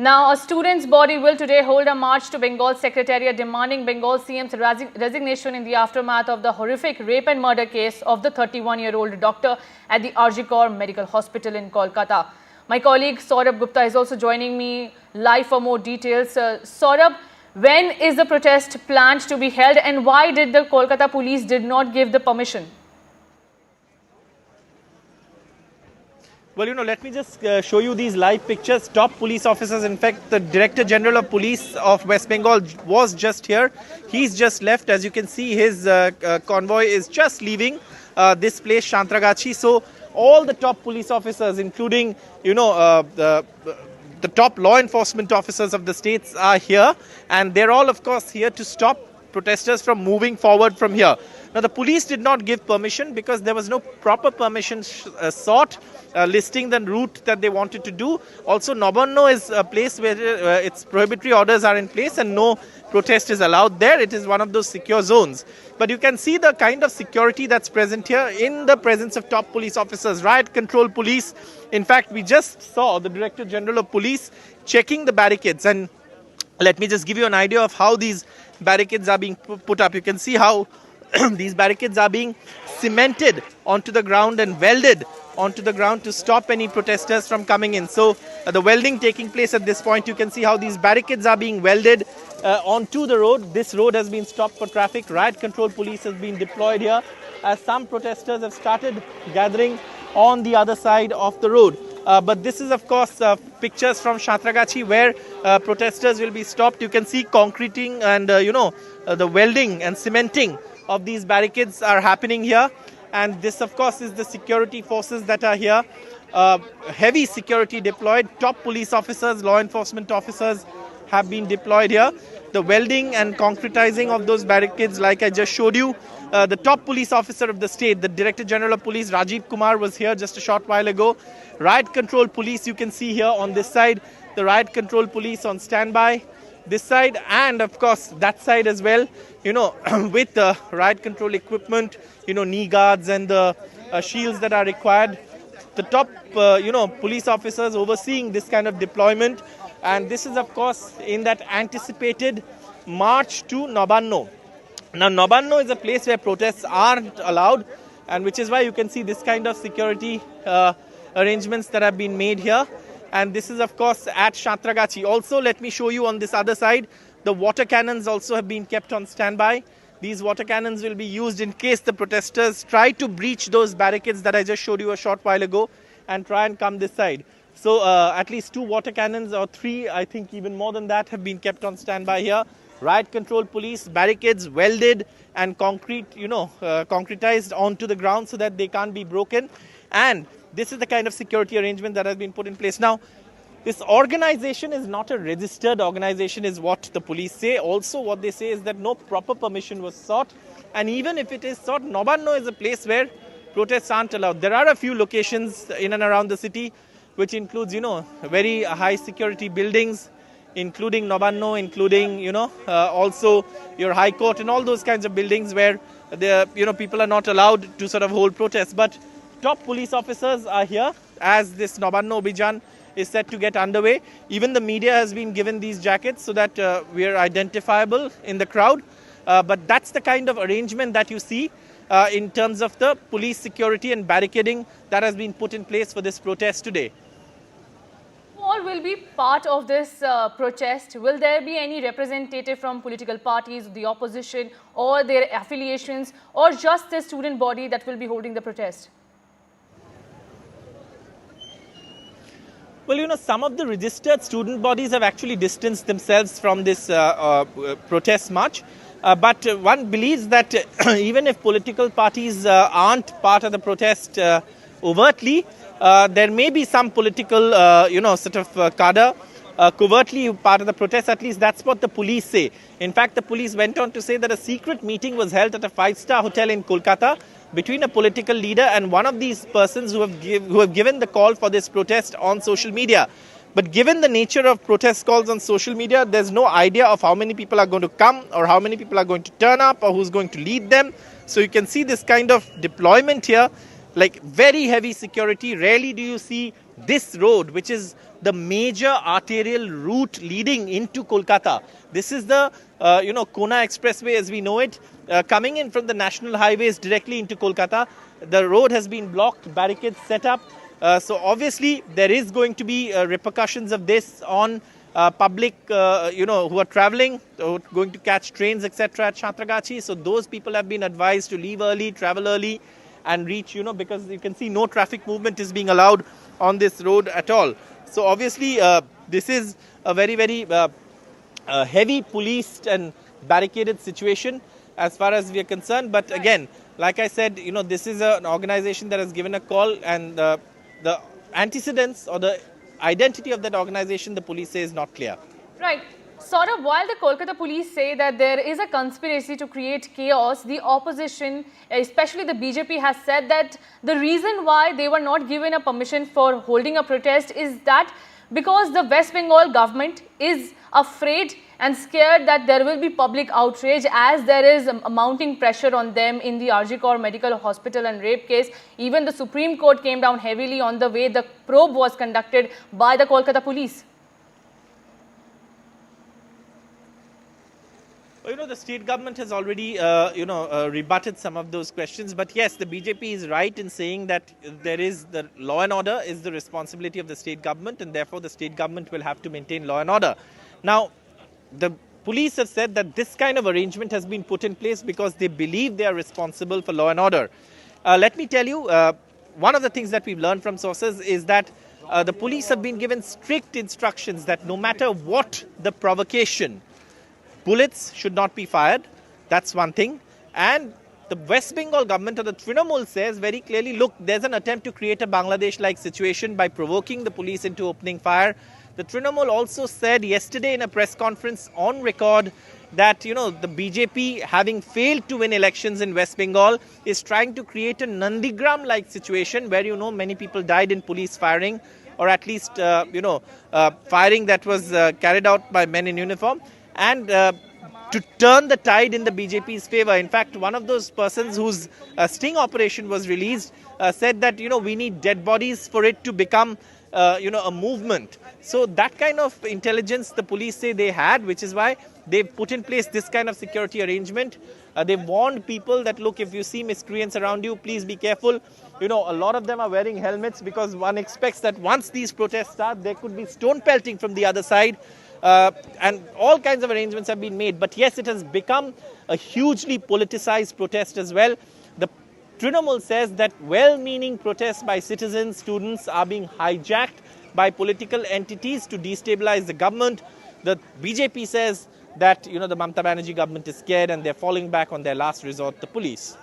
Now, a students' body will today hold a march to Bengal Secretariat demanding Bengal CM's resignation in the aftermath of the horrific rape and murder case of the 31-year-old doctor at the RG Kaur Medical Hospital in Kolkata. My colleague Saurabh Gupta is also joining me live for more details. Saurabh, when is the protest planned to be held and why did the Kolkata police did not give the permission? Well, let me just show you these live pictures. Top police officers, in fact, the Director General of Police of West Bengal was just here. He's just left. As you can see, his convoy is just leaving this place, Santragachi. So all the top police officers, including, the top law enforcement officers of the states are here. And they're all, of course, here to stop protesters from moving forward from here. Now, the police did not give permission because there was no proper permission sought listing the route that they wanted to do. Also, Nabanno is a place where its prohibitory orders are in place and no protest is allowed there. It is one of those secure zones. But you can see the kind of security that's present here in the presence of top police officers, riot control police. In fact, we just saw the Director General of Police checking the barricades. And let me just give you an idea of how these barricades are being put up. You can see how these barricades are being cemented onto the ground and welded onto the ground to stop any protesters from coming in. So the welding taking place at this point, you can see how these barricades are being welded onto the road. This road has been stopped for traffic. Riot control police has been deployed here as some protesters have started gathering on the other side of the road. But this is, of course, pictures from Santragachi where protesters will be stopped. You can see concreting and, the welding and cementing of these barricades are happening here. And this, of course, is the security forces that are here. Heavy security deployed. Top police officers, law enforcement officers have been deployed here. The welding and concretizing of those barricades, like I just showed you. The top police officer of the state, the Director General of Police, Rajiv Kumar, was here just a short while ago. Riot control police, you can see here on this side. The riot control police on standby. This side and, of course, that side as well, with the riot control equipment, knee guards and the shields that are required. The top, police officers overseeing this kind of deployment. And this is, of course, in that anticipated march to Nabanno. Now, Nabanno is a place where protests aren't allowed, and which is why you can see this kind of security arrangements that have been made here. And this is, of course, at Santragachi. Also, let me show you on this other side, the water cannons also have been kept on standby. These water cannons will be used in case the protesters try to breach those barricades that I just showed you a short while ago and try and come this side. So at least 2 water cannons or 3, I think even more than that, have been kept on standby here. Riot control police, barricades welded and concretized onto the ground so that they can't be broken. And this is the kind of security arrangement that has been put in place. Now, this organization is not a registered organization is what the police say. Also, what they say is that no proper permission was sought. And even if it is sought, Nabanno is a place where protests aren't allowed. There are a few locations in and around the city, which includes, very high security buildings, including Nabanno, including, also your High Court and all those kinds of buildings where, people are not allowed to sort of hold protests. But top police officers are here as this Nabanno Abhijan is set to get underway. Even the media has been given these jackets so that we are identifiable in the crowd. But that's the kind of arrangement that you see in terms of the police security and barricading that has been put in place for this protest today. Who all will be part of this protest? Will there be any representative from political parties, the opposition or their affiliations, or just the student body that will be holding the protest? Well, some of the registered student bodies have actually distanced themselves from this protest march. But one believes that even if political parties aren't part of the protest overtly, there may be some political, cadre covertly part of the protest. At least that's what the police say. In fact, the police went on to say that a secret meeting was held at a 5-star hotel in Kolkata between a political leader and one of these persons who have given the call for this protest on social media. But given the nature of protest calls on social media, there's no idea of how many people are going to come or how many people are going to turn up or who's going to lead them. So you can see this kind of deployment here, like very heavy security. Rarely do you see this road, which is the major arterial route leading into Kolkata. This is the Kona Expressway as we know it, coming in from the national highways directly into Kolkata. The road has been blocked, barricades set up. So obviously there is going to be repercussions of this on public, who are traveling, going to catch trains, etc. at Chantragachi. So those people have been advised to leave early, travel early, and reach, because you can see no traffic movement is being allowed on this road at all. So obviously this is a very, very heavy policed and barricaded situation as far as we are concerned. But again, like I said, this is an organization that has given a call, and the antecedents or the identity of that organization, the police say, is not clear. Right. Saurabh, while the Kolkata police say that there is a conspiracy to create chaos, the opposition, especially the BJP, has said that the reason why they were not given a permission for holding a protest is that because the West Bengal government is afraid and scared that there will be public outrage, as there is a mounting pressure on them in the RG Kar Medical Hospital and rape case. Even the Supreme Court came down heavily on the way the probe was conducted by the Kolkata police. Well, the state government has already, rebutted some of those questions. But yes, the BJP is right in saying that there is the law and order is the responsibility of the state government, and therefore the state government will have to maintain law and order. Now, the police have said that this kind of arrangement has been put in place because they believe they are responsible for law and order. Let me tell you, one of the things that we've learned from sources is that the police have been given strict instructions that no matter what the provocation, bullets should not be fired. That's one thing. And the West Bengal government, or the Trinamool, says very clearly, look, there's an attempt to create a Bangladesh-like situation by provoking the police into opening fire. The Trinamool also said yesterday in a press conference on record that, the BJP, having failed to win elections in West Bengal, is trying to create a Nandigram-like situation where, many people died in police firing, or at least, firing that was carried out by men in uniform. And to turn the tide in the BJP's favor. In fact, one of those persons whose sting operation was released said that, we need dead bodies for it to become, a movement. So that kind of intelligence the police say they had, which is why they've put in place this kind of security arrangement. They've warned people that, look, if you see miscreants around you, please be careful. A lot of them are wearing helmets because one expects that once these protests start, there could be stone pelting from the other side. And all kinds of arrangements have been made. But yes, it has become a hugely politicized protest as well. The Trinamool says that well-meaning protests by citizens, students are being hijacked by political entities to destabilize the government. The BJP says that, the Mamata Banerjee government is scared and they're falling back on their last resort, the police.